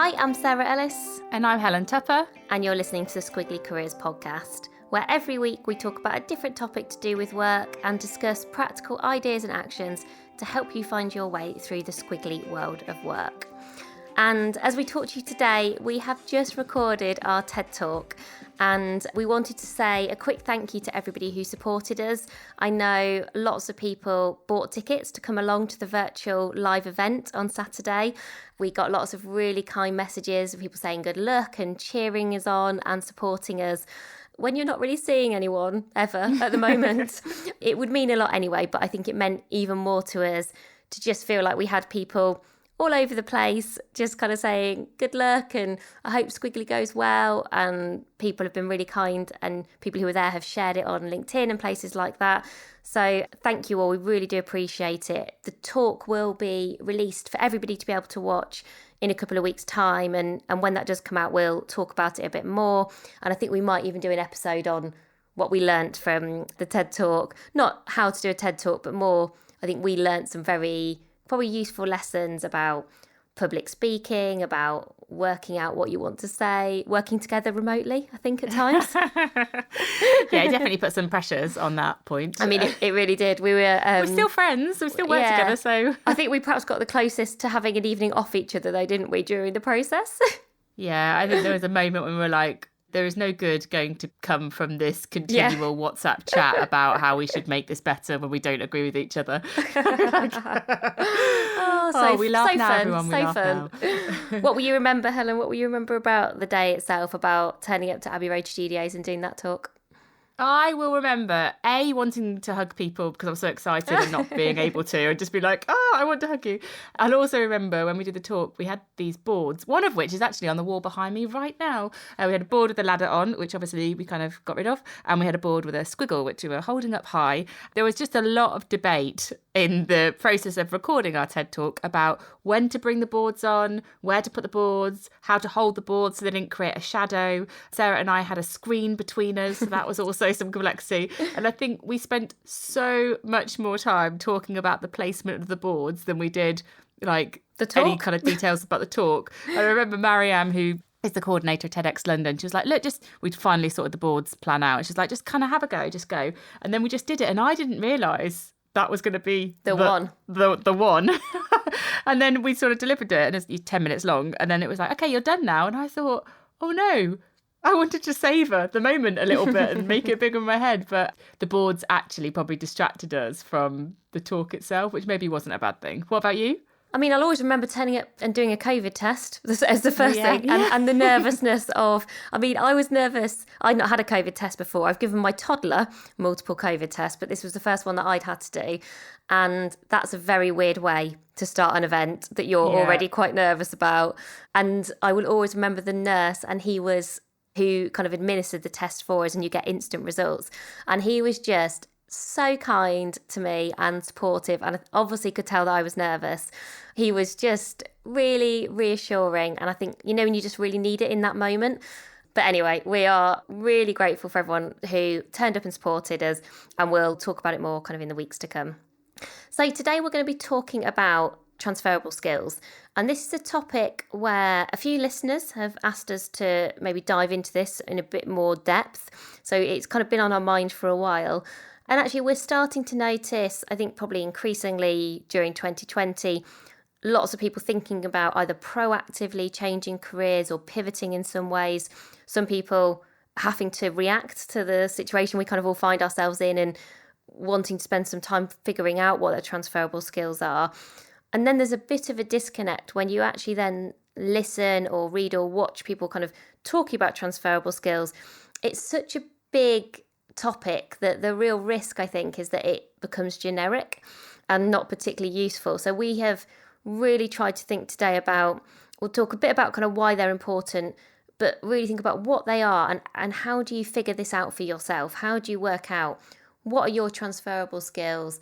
Hi, I'm Sarah Ellis. And I'm Helen Tupper. And you're listening to the Squiggly Careers podcast, where every week we talk about a different topic to do with work and discuss practical ideas and actions to help you find your way through the squiggly world of work. And as we talk to you today, we have just recorded our TED Talk, and we wanted to say a quick thank you to everybody who supported us. I know lots of people bought tickets to come along to the virtual live event on Saturday. We got lots of really kind messages of people saying good luck and cheering us on and supporting us. When you're not really seeing anyone ever at the moment, it would mean a lot anyway, but I think it meant even more to us to just feel like we had people all over the place, just kind of saying good luck and I hope Squiggly goes well. And people have been really kind, and people who were there have shared it on LinkedIn and places like that. So thank you all. We really do appreciate it. The talk will be released for everybody to be able to watch in a couple of weeks' time. And when that does come out, we'll talk about it a bit more. And I think we might even do an episode on what we learnt from the TED Talk. Not how to do a TED Talk, but more, I think we learnt some very probably useful lessons about public speaking, about working out what you want to say, working together remotely, I think, at times. Yeah, it definitely put some pressures on that point. I mean, it really did. We're still friends. We still work together, so... I think we perhaps got the closest to having an evening off each other, though, didn't we, during the process? Yeah, I think there was a moment when we were like, there is no good going to come from this continual WhatsApp chat about how we should make this better when we don't agree with each other. We laugh now, everyone. We laugh now. What will you remember, Helen? What will you remember about the day itself, about turning up to Abbey Road Studios and doing that talk? I will remember, wanting to hug people because I was so excited and not being able to, and just be like, I want to hug you. I'll also remember when we did the talk, we had these boards, one of which is actually on the wall behind me right now. We had a board with a ladder on, which obviously we kind of got rid of, and we had a board with a squiggle, which we were holding up high. There was just a lot of debate in the process of recording our TED Talk about when to bring the boards on, where to put the boards, how to hold the boards so they didn't create a shadow. Sarah and I had a screen between us, so that was also some complexity. And I think we spent so much more time talking about the placement of the boards than we did like any kind of details about the talk. I remember Mariam, who is the coordinator of TEDx London, she was like, look, we'd finally sorted the boards plan out. And she's like, just kind of have a go, just go. And then we just did it. And I didn't realise that was going to be the one. And then we sort of delivered it, and it's 10 minutes long. And then it was like, okay, you're done now. And I thought, oh no, I wanted to savour the moment a little bit and make it bigger in my head. But the boards actually probably distracted us from the talk itself, which maybe wasn't a bad thing. What about you? I mean, I'll always remember turning up and doing a COVID test as the first thing. And the nervousness of, I mean, I was nervous. I'd not had a COVID test before. I've given my toddler multiple COVID tests, but this was the first one that I'd had to do. And that's a very weird way to start an event that you're already quite nervous about. And I will always remember the nurse, and he was who kind of administered the test for us, and you get instant results. And he was just so kind to me and supportive, and obviously could tell that I was nervous. He was just really reassuring, and I think, you know, when you just really need it in that moment. But anyway, we are really grateful for everyone who turned up and supported us, and we'll talk about it more kind of in the weeks to come. So today we're going to be talking about transferable skills, and this is a topic where a few listeners have asked us to maybe dive into this in a bit more depth. So it's kind of been on our mind for a while. And actually, we're starting to notice, I think probably increasingly during 2020, lots of people thinking about either proactively changing careers or pivoting in some ways. Some people having to react to the situation we kind of all find ourselves in and wanting to spend some time figuring out what their transferable skills are. And then there's a bit of a disconnect when you actually then listen or read or watch people kind of talking about transferable skills. It's such a big topic that the real risk, I think, is that it becomes generic and not particularly useful. So we have really tried to think today about, we'll talk a bit about kind of why they're important, but really think about what they are and how do you figure this out for yourself? How do you work out what are your transferable skills?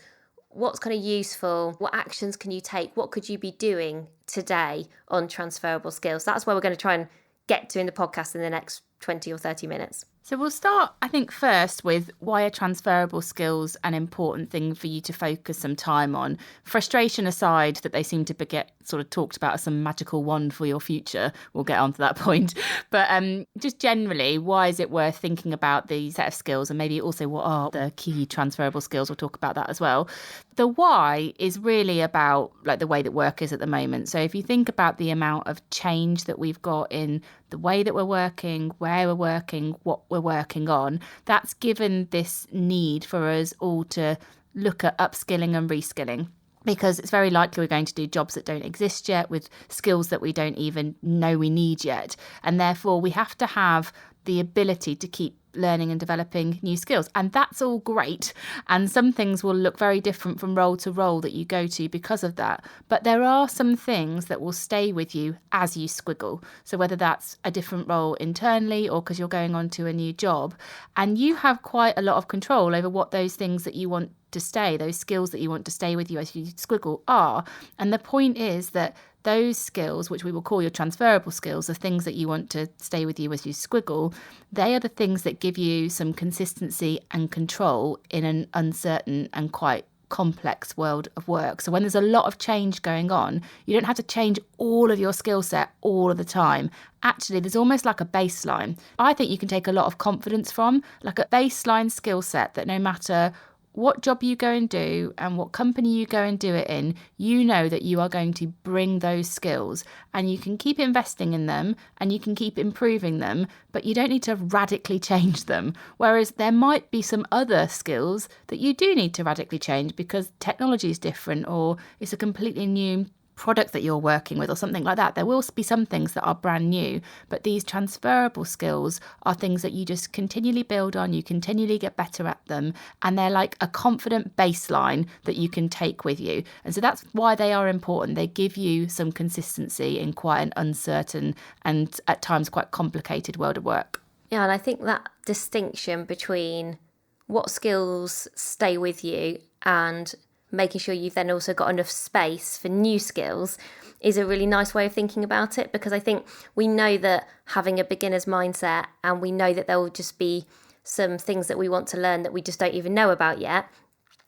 What's kind of useful? What actions can you take? What could you be doing today on transferable skills? That's where we're going to try and get to in the podcast in the next 20 or 30 minutes. So we'll start, I think, first with why are transferable skills an important thing for you to focus some time on? Frustration aside that they seem to get sort of talked about as some magical wand for your future. We'll get on to that point. But just generally, why is it worth thinking about the set of skills, and maybe also what are the key transferable skills? We'll talk about that as well. The why is really about like the way that work is at the moment. So if you think about the amount of change that we've got in the way that we're working, where we're working, what we're working on, that's given this need for us all to look at upskilling and reskilling. Because it's very likely we're going to do jobs that don't exist yet with skills that we don't even know we need yet. And therefore, we have to have the ability to keep learning and developing new skills. And that's all great. And some things will look very different from role to role that you go to because of that. But there are some things that will stay with you as you squiggle. So whether that's a different role internally or because you're going on to a new job, and you have quite a lot of control over what those things that you want to stay, those skills that you want to stay with you as you squiggle are. And the point is that those skills, which we will call your transferable skills, the things that you want to stay with you as you squiggle, they are the things that give you some consistency and control in an uncertain and quite complex world of work. So when there's a lot of change going on, you don't have to change all of your skill set all of the time. Actually, there's almost like a baseline. I think you can take a lot of confidence from, like a baseline skill set that no matter what job you go and do and what company you go and do it in, you know that you are going to bring those skills and you can keep investing in them and you can keep improving them, but you don't need to radically change them. Whereas there might be some other skills that you do need to radically change because technology is different or it's a completely new product that you're working with or something like that. There will be some things that are brand new, but these transferable skills are things that you just continually build on, you continually get better at them, and they're like a confident baseline that you can take with you. And so that's why they are important. They give you some consistency in quite an uncertain and at times quite complicated world of work. Yeah, and I think that distinction between what skills stay with you and making sure you've then also got enough space for new skills is a really nice way of thinking about it, because I think we know that having a beginner's mindset, and we know that there will just be some things that we want to learn that we just don't even know about yet.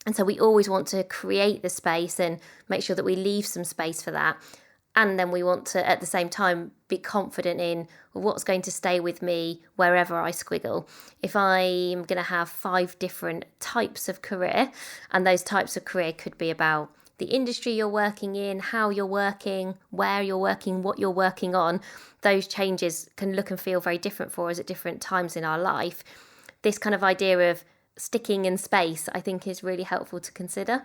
And so we always want to create the space and make sure that we leave some space for that. And then we want to, at the same time, be confident in what's going to stay with me wherever I squiggle. If I'm going to have 5 different types of career, and those types of career could be about the industry you're working in, how you're working, where you're working, what you're working on, those changes can look and feel very different for us at different times in our life. This kind of idea of sticking in space, I think, is really helpful to consider.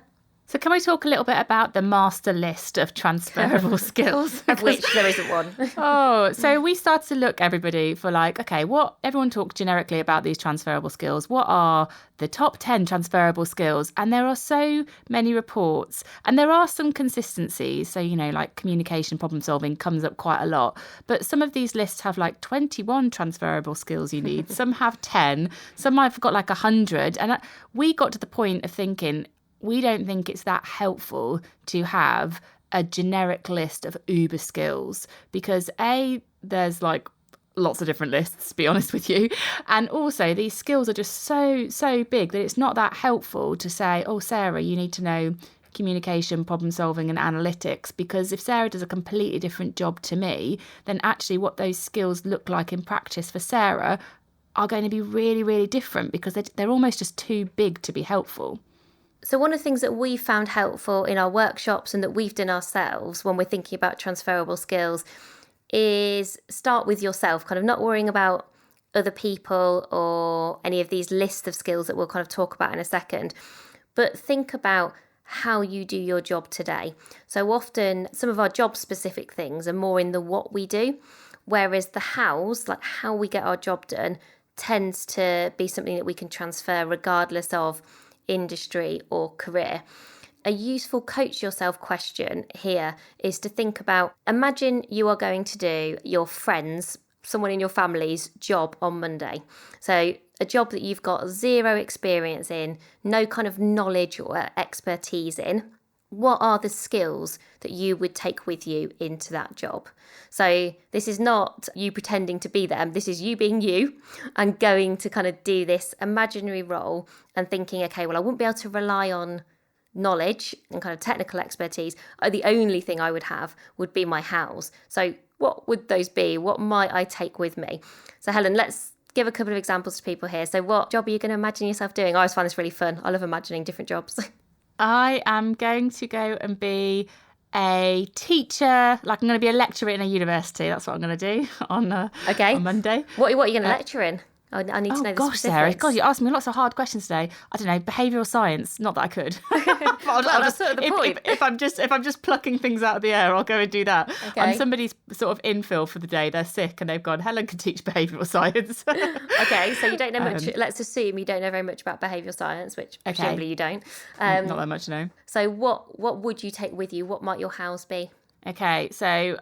So can we talk a little bit about the master list of transferable skills? Of which there isn't one. So we started to look, everybody, for like, okay, what everyone talked generically about these transferable skills. What are the top 10 transferable skills? And there are so many reports and there are some consistencies. So, you know, like communication, problem solving comes up quite a lot. But some of these lists have like 21 transferable skills you need. Some have 10. Some I've got like 100. And we got to the point of thinking, we don't think it's that helpful to have a generic list of uber skills because there's like lots of different lists, to be honest with you. And also these skills are just so big that it's not that helpful to say, oh, Sarah, you need to know communication, problem solving and analytics, because if Sarah does a completely different job to me, then actually what those skills look like in practice for Sarah are going to be really, really different because they're almost just too big to be helpful. So one of the things that we found helpful in our workshops and that we've done ourselves when we're thinking about transferable skills is start with yourself, kind of not worrying about other people or any of these lists of skills that we'll kind of talk about in a second, but think about how you do your job today. So often some of our job specific things are more in the what we do, whereas the hows, like how we get our job done, tends to be something that we can transfer regardless of industry or career. A useful coach yourself question here is to think about, imagine you are going to do your friend's, someone in your family's job on Monday. So a job that you've got zero experience in, no kind of knowledge or expertise in. what are the skills that you would take with you into that job? So this is not you pretending to be them. This is you being you and going to kind of do this imaginary role and thinking, okay, well, I wouldn't be able to rely on knowledge and kind of technical expertise. The only thing I would have would be my hows. So what would those be? What might I take with me? So Helen, let's give a couple of examples to people here. So what job are you going to imagine yourself doing? I always find this really fun. I love imagining different jobs. I am going to go and be a teacher. Like, I'm going to be a lecturer in a university. That's what I'm going to do on Monday. What are you going to lecture in? I need to know the gosh, specifics. Sarah, God, you asked me lots of hard questions today. I don't know, behavioural science. Not that I could. That's sort of the point. If I'm just plucking things out of the air, I'll go and do that. Okay. I'm somebody's sort of infill for the day. They're sick and they've gone, Helen can teach behavioural science. Okay, so you don't know much. Let's assume you don't know very much about behavioural science, which presumably you don't. Not that much, no. So what would you take with you? What might your house be? Okay, so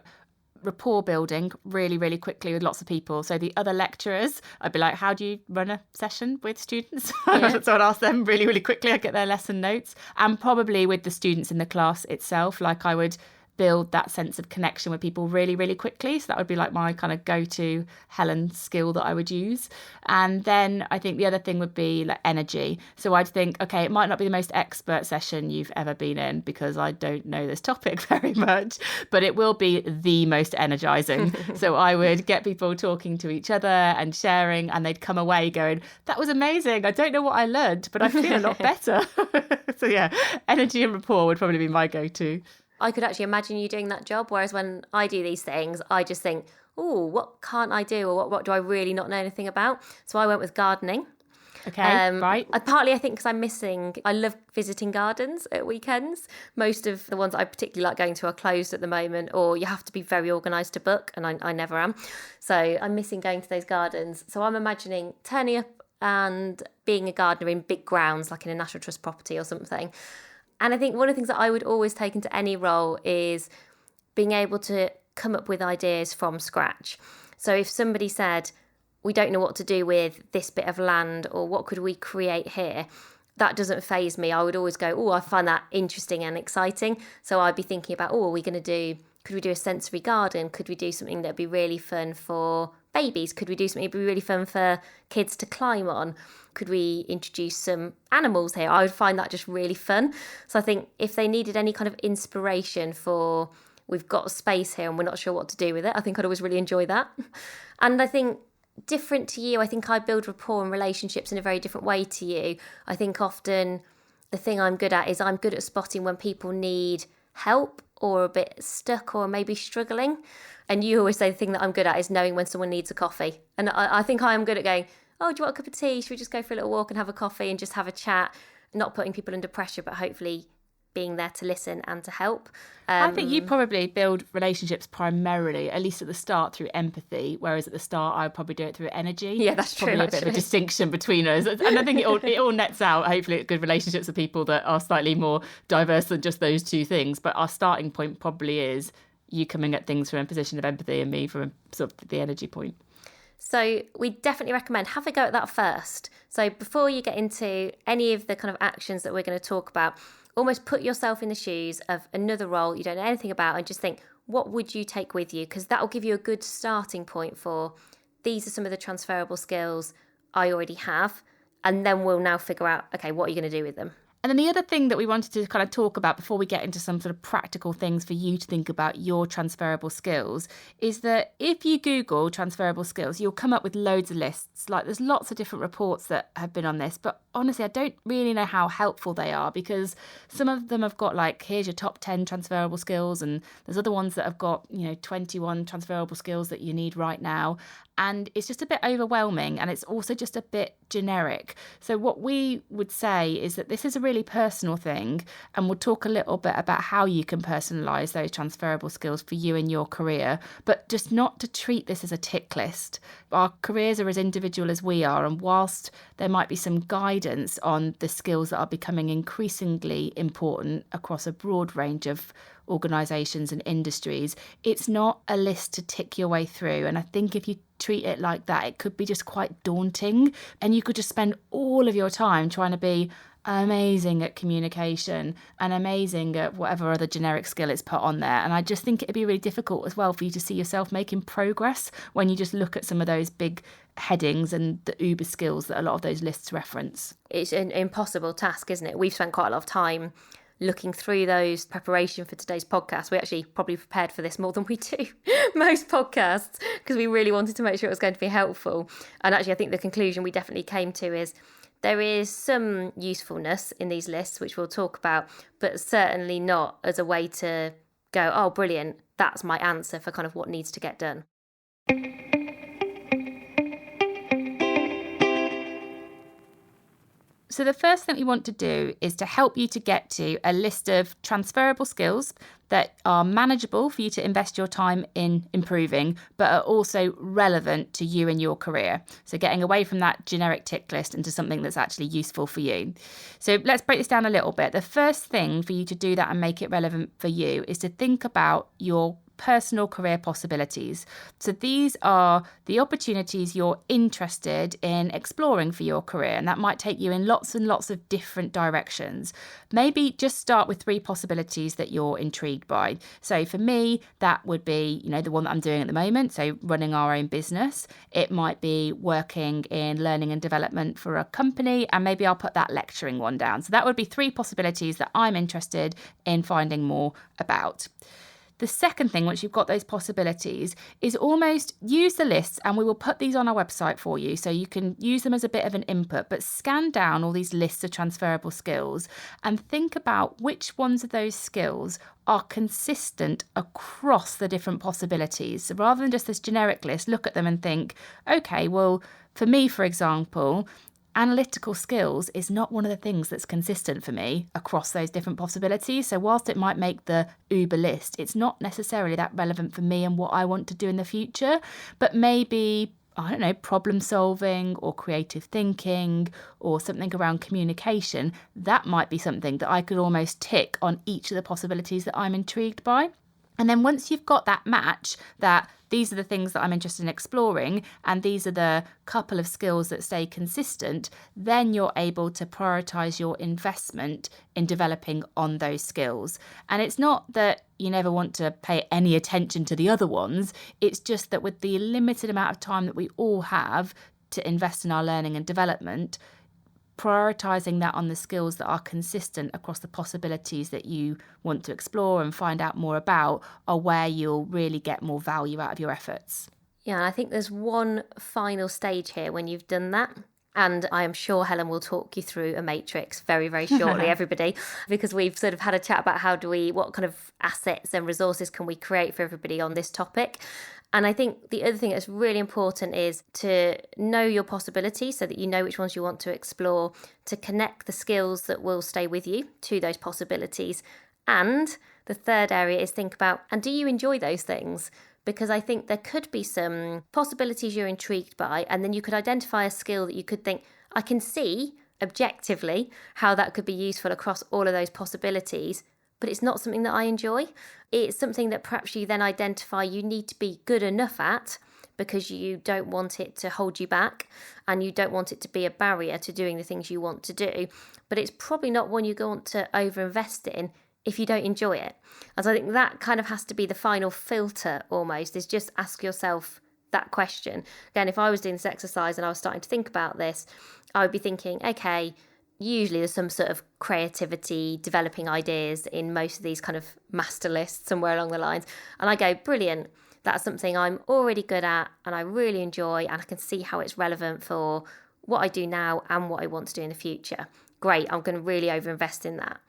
rapport building really, really quickly with lots of people. So the other lecturers, I'd be like, how do you run a session with students? Yeah. So I'd ask them really, really quickly. I'd get their lesson notes. And probably with the students in the class itself, like I would build that sense of connection with people really, really quickly. So that would be like my kind of go-to Helen skill that I would use. And then I think the other thing would be like energy. So I'd think, okay, it might not be the most expert session you've ever been in because I don't know this topic very much, but it will be the most energizing. So I would get people talking to each other and sharing, and they'd come away going, that was amazing. I don't know what I learned, but I feel a lot better. So yeah, energy and rapport would probably be my go-to. I could actually imagine you doing that job, whereas when I do these things, I just think, oh, what can't I do, or what do I really not know anything about? So I went with gardening. Okay, right. Partly, I think, because I love visiting gardens at weekends. Most of the ones I particularly like going to are closed at the moment, or you have to be very organised to book, and I never am. So I'm missing going to those gardens. So I'm imagining turning up and being a gardener in big grounds, like in a National Trust property or something. And I think one of the things that I would always take into any role is being able to come up with ideas from scratch. So if somebody said, we don't know what to do with this bit of land, or what could we create here, that doesn't faze me. I would always go, oh, I find that interesting and exciting. So I'd be thinking about, could we do a sensory garden? Could we do something that'd be really fun for babies? Could we do something that'd be really fun for kids to climb on? Could we introduce some animals here? I would find that just really fun. So I think if they needed any kind of inspiration for, we've got a space here and we're not sure what to do with it, I think I'd always really enjoy that. And I think different to you, I think I build rapport and relationships in a very different way to you. I think often the thing I'm good at is I'm good at spotting when people need help or a bit stuck or maybe struggling. And you always say the thing that I'm good at is knowing when someone needs a coffee. And I think I am good at going, oh, do you want a cup of tea? Should we just go for a little walk and have a coffee and just have a chat? Not putting people under pressure, but hopefully being there to listen and to help. I think you probably build relationships primarily, at least at the start, through empathy, whereas at the start I would probably do it through energy. Yeah, that's true. Probably a bit of a distinction between us. And I think it all nets out, hopefully, good relationships with people that are slightly more diverse than just those two things. But our starting point probably is you coming at things from a position of empathy and me from sort of the energy point. So we definitely recommend have a go at that first. So before you get into any of the kind of actions that we're going to talk about, almost put yourself in the shoes of another role you don't know anything about and just think, what would you take with you? Because that will give you a good starting point for, these are some of the transferable skills I already have. And then we'll now figure out, okay, what are you going to do with them? And then the other thing that we wanted to kind of talk about before we get into some sort of practical things for you to think about your transferable skills is that if you Google transferable skills, you'll come up with loads of lists. Like there's lots of different reports that have been on this, but honestly, I don't really know how helpful they are because some of them have got like, here's your top 10 transferable skills. And there's other ones that have got, 21 transferable skills that you need right now. And it's just a bit overwhelming and it's also just a bit generic. So what we would say is that this is a really personal thing, and we'll talk a little bit about how you can personalise those transferable skills for you in your career, but just not to treat this as a tick list. Our careers are as individual as we are, and whilst there might be some guidance on the skills that are becoming increasingly important across a broad range of organisations and industries, it's not a list to tick your way through. And I think if you treat it like that, it could be just quite daunting, and you could just spend all of your time trying to be, amazing at communication and amazing at whatever other generic skill it's put on there. And I just think it'd be really difficult as well for you to see yourself making progress when you just look at some of those big headings and the uber skills that a lot of those lists reference. It's an impossible task, isn't it? We've spent quite a lot of time looking through those preparation for today's podcast. We actually probably prepared for this more than we do most podcasts, because we really wanted to make sure it was going to be helpful. And actually, I think the conclusion we definitely came to is there is some usefulness in these lists, which we'll talk about, but certainly not as a way to go, oh, brilliant, that's my answer for kind of what needs to get done. So the first thing we want to do is to help you to get to a list of transferable skills that are manageable for you to invest your time in improving, but are also relevant to you and your career. So getting away from that generic tick list into something that's actually useful for you. So let's break this down a little bit. The first thing for you to do that and make it relevant for you is to think about your personal career possibilities. So these are the opportunities you're interested in exploring for your career, and that might take you in lots and lots of different directions. Maybe just start with 3 possibilities that you're intrigued by. So for me, that would be, the one that I'm doing at the moment, so running our own business. It might be working in learning and development for a company, and maybe I'll put that lecturing one down. So that would be 3 possibilities that I'm interested in finding more about. The second thing, once you've got those possibilities, is almost use the lists, and we will put these on our website for you so you can use them as a bit of an input, but scan down all these lists of transferable skills and think about which ones of those skills are consistent across the different possibilities. So rather than just this generic list, look at them and think, okay, well, for me, for example, analytical skills is not one of the things that's consistent for me across those different possibilities. So whilst it might make the Uber list, it's not necessarily that relevant for me and what I want to do in the future. But maybe, problem solving or creative thinking or something around communication, that might be something that I could almost tick on each of the possibilities that I'm intrigued by. And then once you've got that match, that these are the things that I'm interested in exploring, and these are the couple of skills that stay consistent, then you're able to prioritise your investment in developing on those skills. And it's not that you never want to pay any attention to the other ones. It's just that with the limited amount of time that we all have to invest in our learning and development, prioritising that on the skills that are consistent across the possibilities that you want to explore and find out more about are where you'll really get more value out of your efforts. Yeah, and I think there's one final stage here when you've done that. And I am sure Helen will talk you through a matrix very, very shortly, everybody, because we've sort of had a chat about what kind of assets and resources can we create for everybody on this topic. And I think the other thing that's really important is to know your possibilities so that you know which ones you want to explore, to connect the skills that will stay with you to those possibilities. And the third area is think about, and do you enjoy those things? Because I think there could be some possibilities you're intrigued by, and then you could identify a skill that you could think, I can see objectively how that could be useful across all of those possibilities, but it's not something that I enjoy. It's something that perhaps you then identify you need to be good enough at because you don't want it to hold you back and you don't want it to be a barrier to doing the things you want to do. But it's probably not one you want to overinvest in if you don't enjoy it. And so I think that kind of has to be the final filter almost, is just ask yourself that question. Again, if I was doing this exercise and I was starting to think about this, I would be thinking, okay, usually there's some sort of creativity, developing ideas in most of these kind of master lists somewhere along the lines. And I go, brilliant, that's something I'm already good at and I really enjoy and I can see how it's relevant for what I do now and what I want to do in the future. Great, I'm going to really overinvest in that.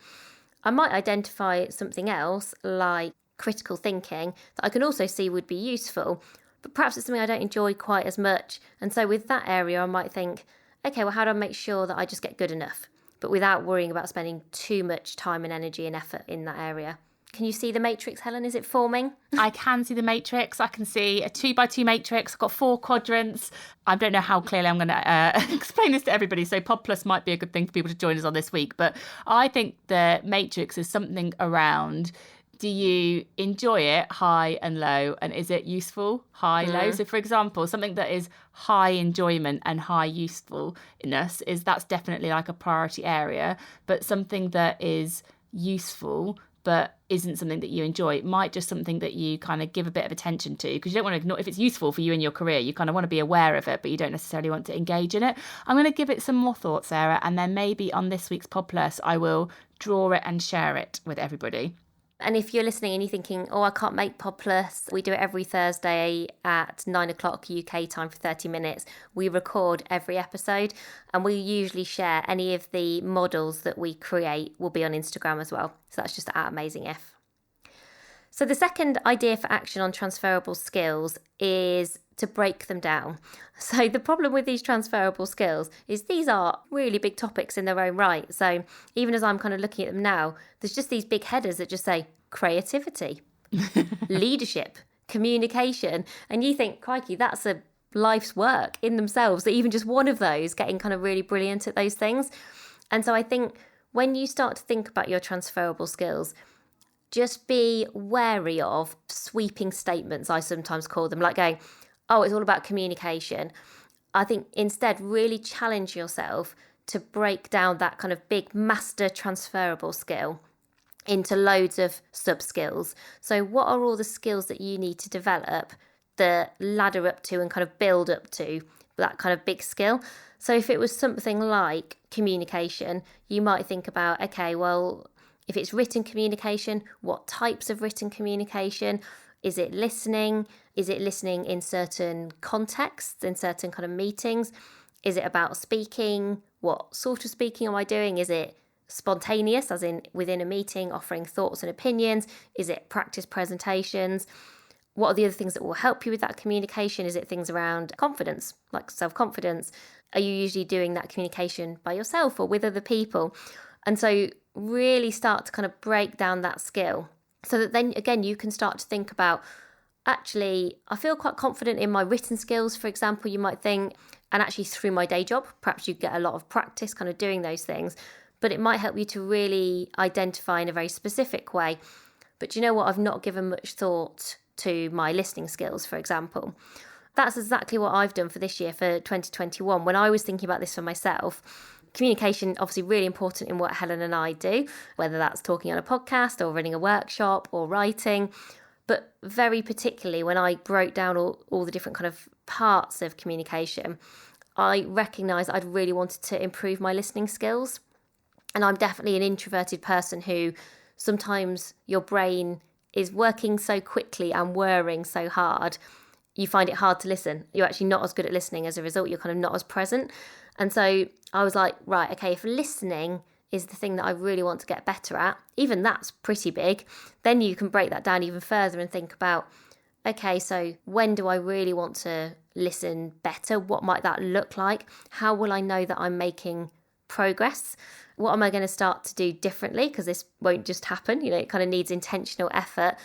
I might identify something else like critical thinking that I can also see would be useful, but perhaps it's something I don't enjoy quite as much. And so with that area, I might think, okay, well, how do I make sure that I just get good enough, but without worrying about spending too much time and energy and effort in that area? Can you see the matrix, Helen? Is it forming? I can see the matrix. I can see a 2x2 matrix. I've got 4 quadrants. I don't know how clearly I'm going to explain this to everybody. So Pod Plus might be a good thing for people to join us on this week. But I think the matrix is something around Do you enjoy it, high and low? And is it useful, high, low? So, for example, something that is high enjoyment and high usefulness that's definitely like a priority area. But something that is useful but isn't something that you enjoy, it might just something that you kind of give a bit of attention to, because you don't want to ignore. If it's useful for you in your career, you kind of want to be aware of it, but you don't necessarily want to engage in it. I'm going to give it some more thought, Sarah, and then maybe on this week's Pod Plus, I will draw it and share it with everybody. And if you're listening and you're thinking, oh, I can't make Pod Plus, we do it every Thursday at 9 o'clock UK time for 30 minutes. We record every episode, and we usually share any of the models that we create will be on Instagram as well. So that's just @AmazingIf. So the second idea for action on transferable skills is to break them down. So the problem with these transferable skills is these are really big topics in their own right. So even as I'm kind of looking at them now, there's just these big headers that just say creativity, leadership, communication. And you think, crikey, that's a life's work in themselves, that even just one of those getting kind of really brilliant at those things. And so I think when you start to think about your transferable skills, just be wary of sweeping statements, I sometimes call them, like going, oh, it's all about communication. I think instead really challenge yourself to break down that kind of big master transferable skill into loads of sub-skills. So what are all the skills that you need to develop that ladder up to and kind of build up to that kind of big skill? So if it was something like communication, you might think about, okay, well, if it's written communication, what types of written communication? Is it listening? Is it listening in certain contexts, in certain kind of meetings? Is it about speaking? What sort of speaking am I doing? Is it spontaneous, as in within a meeting, offering thoughts and opinions? Is it practice presentations? What are the other things that will help you with that communication? Is it things around confidence, like self-confidence? Are you usually doing that communication by yourself or with other people? And so really start to kind of break down that skill so that then, again, you can start to think about, actually, I feel quite confident in my written skills, for example, you might think, and actually through my day job, perhaps you get a lot of practice kind of doing those things, but it might help you to really identify in a very specific way. But you know what? I've not given much thought to my listening skills, for example. That's exactly what I've done for this year, for 2021. When I was thinking about this for myself, communication, obviously really important in what Helen and I do, whether that's talking on a podcast or running a workshop or writing. But very particularly when I broke down all the different kind of parts of communication, I recognised I'd really wanted to improve my listening skills. And I'm definitely an introverted person who sometimes your brain is working so quickly and whirring so hard, you find it hard to listen. You're actually not as good at listening. As a result, you're kind of not as present. And so I was like, right, okay, if listening is the thing that I really want to get better at, even that's pretty big, then you can break that down even further and think about, okay, so when do I really want to listen better? What might that look like? How will I know that I'm making progress? What am I going to start to do differently? Because this won't just happen, it kind of needs intentional effort.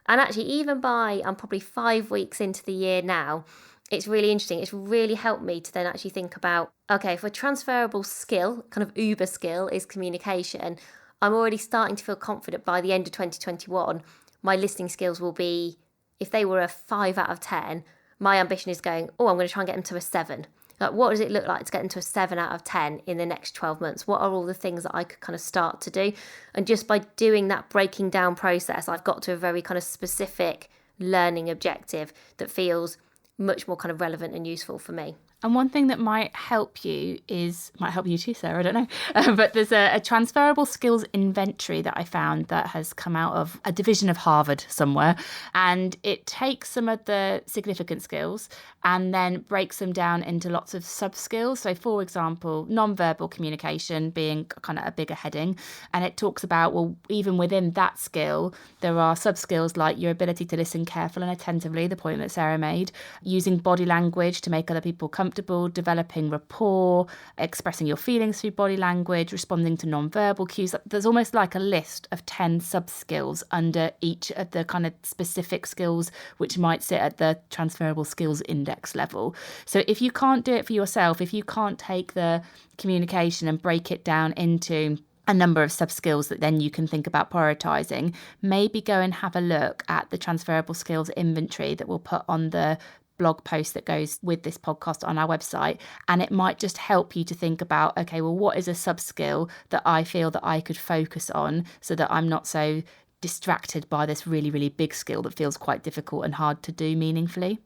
And actually, even I'm probably 5 weeks into the year now, it's really interesting. It's really helped me to then actually think about, okay, if a transferable skill, kind of uber skill, is communication, I'm already starting to feel confident by the end of 2021, my listening skills will be, if they were a 5 out of 10, my ambition is going, I'm going to try and get them to a 7. Like, what does it look like to get into a 7 out of 10 in the next 12 months? What are all the things that I could kind of start to do? And just by doing that breaking down process, I've got to a very kind of specific learning objective that feels much more kind of relevant and useful for me. And one thing that might help you too, Sarah, I don't know. But there's a transferable skills inventory that I found that has come out of a division of Harvard somewhere. And it takes some of the significant skills and then breaks them down into lots of sub-skills. So, for example, non-verbal communication being kind of a bigger heading. And it talks about, well, even within that skill, there are sub-skills like your ability to listen carefully and attentively, the point that Sarah made, using body language to make other people comfortable, developing rapport, expressing your feelings through body language, responding to non-verbal cues. There's almost like a list of 10 sub-skills under each of the kind of specific skills which might sit at the transferable skills index level. So if you can't do it for yourself, if you can't take the communication and break it down into a number of sub-skills that then you can think about prioritizing. Maybe go and have a look at the transferable skills inventory that we'll put on the blog post that goes with this podcast on our website, and it might just help you to think about, okay, well, what is a sub-skill that I feel that I could focus on so that I'm not so distracted by this really, really big skill that feels quite difficult and hard to do meaningfully.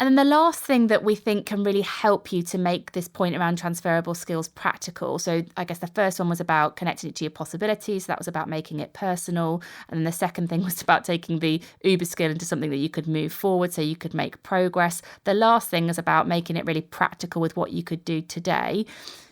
And then the last thing that we think can really help you to make this point around transferable skills practical. So I guess the first one was about connecting it to your possibilities. So that was about making it personal. And then the second thing was about taking the Uber skill into something that you could move forward so you could make progress. The last thing is about making it really practical with what you could do today.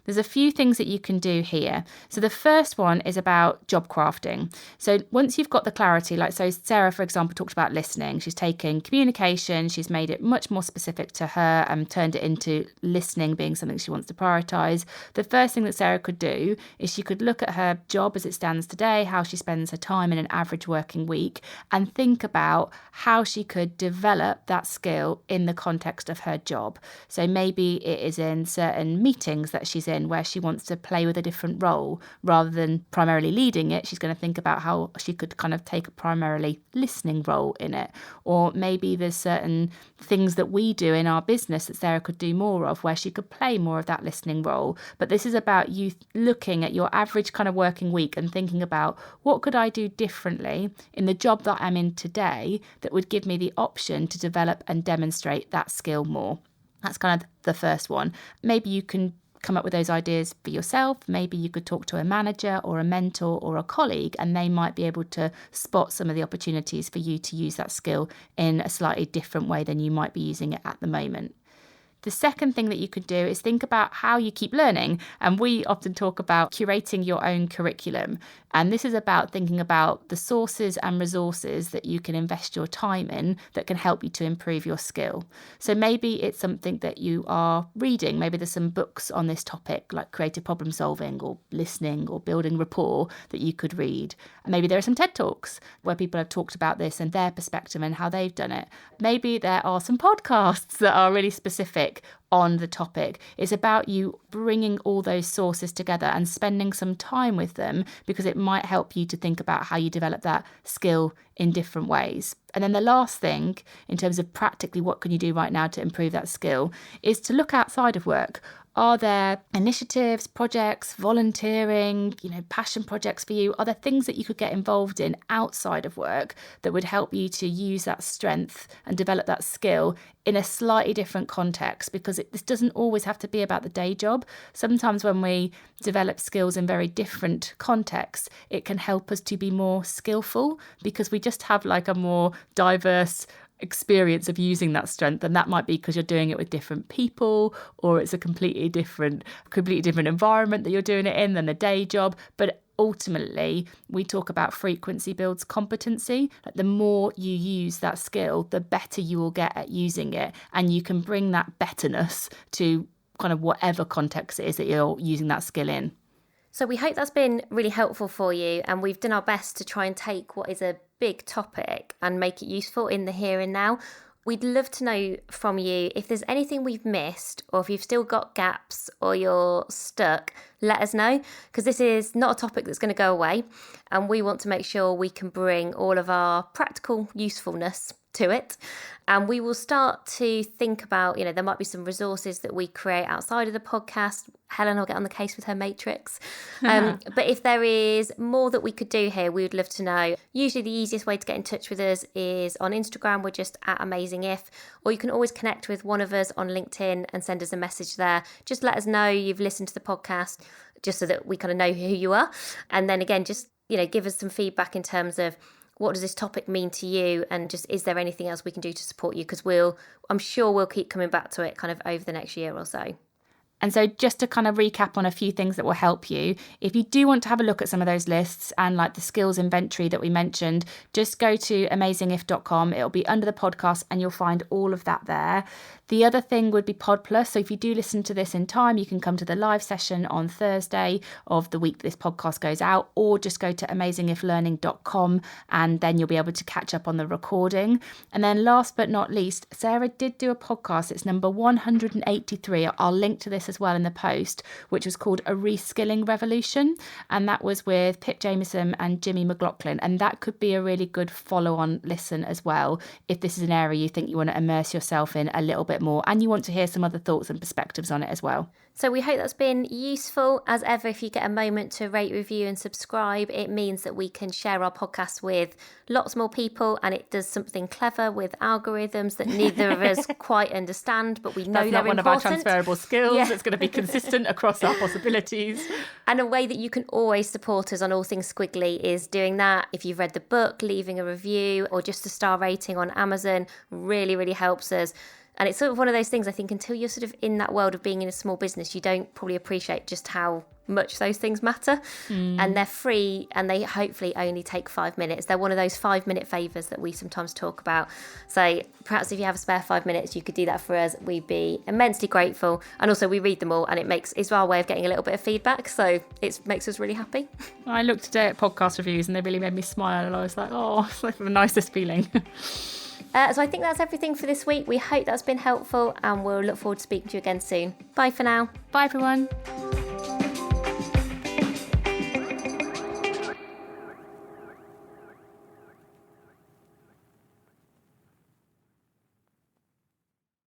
There's a few things that you can do here. So the first one is about job crafting. So once you've got the clarity, like so Sarah, for example, talked about listening. She's taken communication, she's made it much more specific to her and turned it into listening being something she wants to prioritise. The first thing that Sarah could do is she could look at her job as it stands today, how she spends her time in an average working week, and think about how she could develop that skill in the context of her job. So maybe it is in certain meetings that she's in where she wants to play with a different role rather than primarily leading it. She's going to think about how she could kind of take a primarily listening role in it. Or maybe there's certain things that we do in our business that Sarah could do more of where she could play more of that listening role. But this is about you looking at your average kind of working week and thinking about what could I do differently in the job that I'm in today that would give me the option to develop and demonstrate that skill more. That's kind of the first one. Maybe you can come up with those ideas for yourself. Maybe you could talk to a manager or a mentor or a colleague, and they might be able to spot some of the opportunities for you to use that skill in a slightly different way than you might be using it at the moment. The second thing that you could do is think about how you keep learning. And we often talk about curating your own curriculum. And this is about thinking about the sources and resources that you can invest your time in that can help you to improve your skill. So maybe it's something that you are reading. Maybe there's some books on this topic, like creative problem solving or listening or building rapport that you could read. Maybe there are some TED Talks where people have talked about this and their perspective and how they've done it. Maybe there are some podcasts that are really specific on the topic. It's about you bringing all those sources together and spending some time with them, because it might help you to think about how you develop that skill in different ways. And then the last thing, in terms of practically what can you do right now to improve that skill, is to look outside of work. Are there initiatives, projects, volunteering, passion projects for you? Are there things that you could get involved in outside of work that would help you to use that strength and develop that skill in a slightly different context? Because this doesn't always have to be about the day job. Sometimes when we develop skills in very different contexts, it can help us to be more skillful because we just have like a more diverse experience of using that strength, and that might be because you're doing it with different people, or it's a completely different environment that you're doing it in than a day job. But ultimately, we talk about frequency builds competency. Like the more you use that skill, the better you will get at using it, and you can bring that betterness to kind of whatever context it is that you're using that skill in. So we hope that's been really helpful for you, and we've done our best to try and take what is a big topic and make it useful in the here and now. We'd love to know from you if there's anything we've missed, or if you've still got gaps or you're stuck, let us know, because this is not a topic that's going to go away, and we want to make sure we can bring all of our practical usefulness to it. And we will start to think about, there might be some resources that we create outside of the podcast. Helen will get on the case with her matrix. But if there is more that we could do here, we would love to know. Usually the easiest way to get in touch with us is on Instagram. We're just at AmazingIf, or you can always connect with one of us on LinkedIn and send us a message there. Just let us know you've listened to the podcast, just so that we kind of know who you are. And then again, just, give us some feedback in terms of, what does this topic mean to you? And just, is there anything else we can do to support you? Because I'm sure we'll keep coming back to it kind of over the next year or so. And so just to kind of recap on a few things that will help you, if you do want to have a look at some of those lists and like the skills inventory that we mentioned, just go to amazingif.com. It'll be under the podcast and you'll find all of that there. The other thing would be Pod Plus. So if you do listen to this in time, you can come to the live session on Thursday of the week this podcast goes out, or just go to amazingiflearning.com and then you'll be able to catch up on the recording. And then last but not least, Sarah did do a podcast. It's number 183. I'll link to this this as well in the post, which was called A Reskilling Revolution. And that was with Pip Jameson and Jimmy McLaughlin. And that could be a really good follow-on listen as well, if this is an area you think you want to immerse yourself in a little bit more and you want to hear some other thoughts and perspectives on it as well. So we hope that's been useful. As ever, if you get a moment to rate, review and subscribe, it means that we can share our podcast with lots more people, and it does something clever with algorithms that neither of us quite understand, but we know that's they're not one important. of our transferable skills. Yeah. It's going to be consistent across our possibilities. And a way that you can always support us on All Things Squiggly is doing that. If you've read the book, leaving a review or just a star rating on Amazon really, really helps us. And it's sort of one of those things, I think, until you're sort of in that world of being in a small business, you don't probably appreciate just how much those things matter. And they're free, and they hopefully only take 5 minutes. They're one of those 5-minute favours that we sometimes talk about. So perhaps if you have a spare 5 minutes, you could do that for us. We'd be immensely grateful. And also we read them all, and it's our way of getting a little bit of feedback. So it makes us really happy. I looked today at podcast reviews and they really made me smile, and I was like, oh, it's like the nicest feeling. So I think that's everything for this week. We hope that's been helpful, and we'll look forward to speaking to you again soon. Bye for now. Bye, everyone.